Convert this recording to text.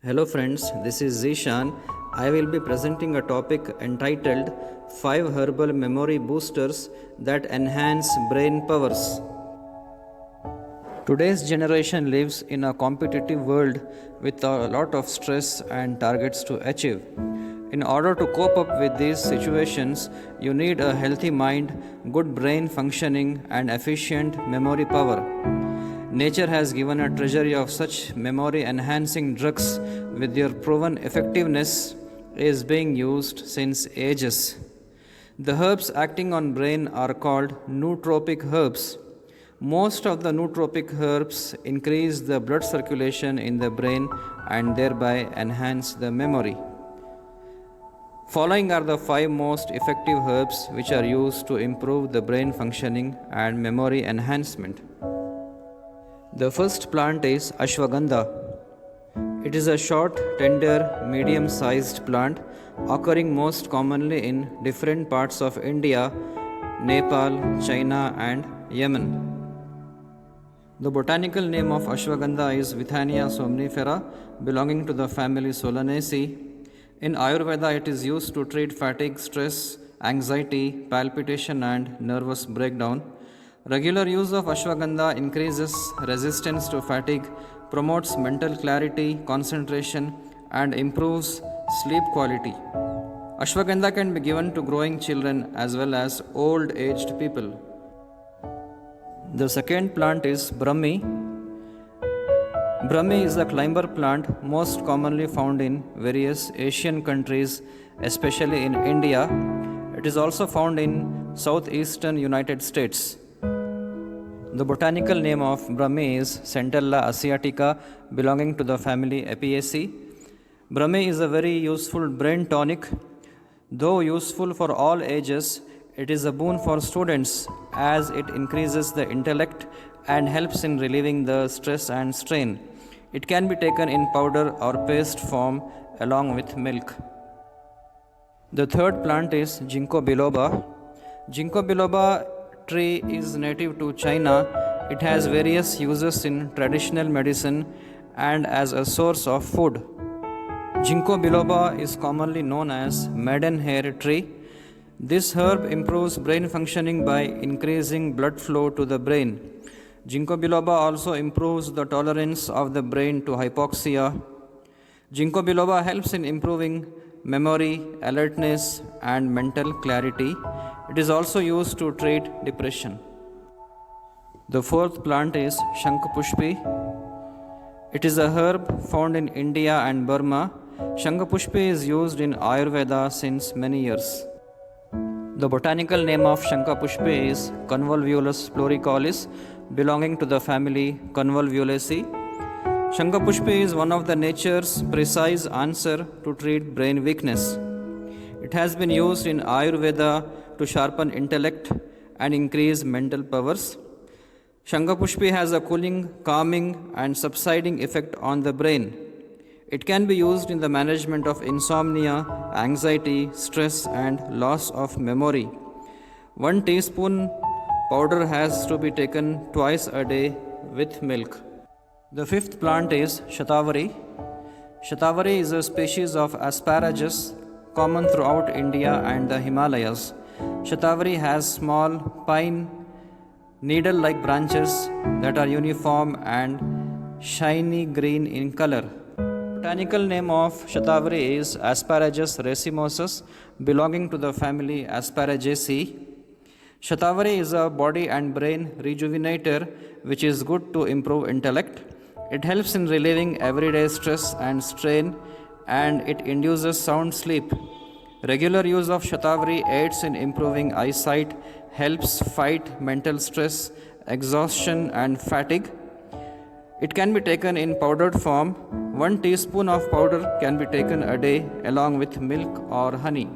Hello friends, this is Zishan. I will be presenting a topic entitled 5 Herbal Memory Boosters that Enhance Brain Powers. Today's generation lives in a competitive world with a lot of stress and targets to achieve. In order to cope up with these situations, you need a healthy mind, good brain functioning, and efficient memory power. Nature has given a treasury of such memory enhancing drugs with their proven effectiveness is being used since ages. The herbs acting on brain are called nootropic herbs. Most of the nootropic herbs increase the blood circulation in the brain and thereby enhance the memory. Following are the 5 most effective herbs which are used to improve the brain functioning and memory enhancement. The first plant is ashwagandha. It is a short, tender, medium-sized plant occurring most commonly in different parts of India, Nepal, China and Yemen. The botanical name of ashwagandha is Withania somnifera, belonging to the family Solanaceae. In Ayurveda, it is used to treat fatigue, stress, anxiety, palpitation and nervous breakdown. Regular use of ashwagandha increases resistance to fatigue, promotes mental clarity, concentration, and improves sleep quality. Ashwagandha can be given to growing children as well as old-aged people. The second plant is Brahmi. Brahmi is a climber plant most commonly found in various Asian countries, especially in India. It is also found in southeastern United States. The botanical name of Brahmi is Centella asiatica, belonging to the family Apiaceae. Brahmi is a very useful brain tonic. Though useful for all ages, it is a boon for students as it increases the intellect and helps in relieving the stress and strain. It can be taken in powder or paste form along with milk. The third plant is Ginkgo biloba. Ginkgo biloba tree is native to China. It has various uses in traditional medicine and as a source of food. Ginkgo biloba is commonly known as maidenhair tree. This herb improves brain functioning by increasing blood flow to the brain. Ginkgo biloba also improves the tolerance of the brain to hypoxia. Ginkgo biloba helps in improving memory, alertness, and mental clarity. It is also used to treat depression. The fourth plant is Shankhpushpi. It is a herb found in India and Burma. Shankhpushpi is used in Ayurveda since many years. The botanical name of Shankhpushpi is Convolvulus pluricolis, belonging to the family Convolvulaceae. Shankhpushpi is one of the nature's precise answer to treat brain weakness. It has been used in Ayurveda to sharpen intellect and increase mental powers. Shankhpushpi has a cooling, calming, and subsiding effect on the brain. It can be used in the management of insomnia, anxiety, stress, and loss of memory. 1 teaspoon powder has to be taken twice a day with milk. The fifth plant is Shatavari. Shatavari is a species of asparagus common throughout India and the Himalayas. Shatavari has small pine needle-like branches that are uniform and shiny green in color. Botanical name of Shatavari is Asparagus racemosus, belonging to the family Asparagaceae. Shatavari is a body and brain rejuvenator which is good to improve intellect. It helps in relieving everyday stress and strain and it induces sound sleep. Regular use of Shatavari aids in improving eyesight, helps fight mental stress, exhaustion and fatigue. It can be taken in powdered form. 1 teaspoon of powder can be taken a day along with milk or honey.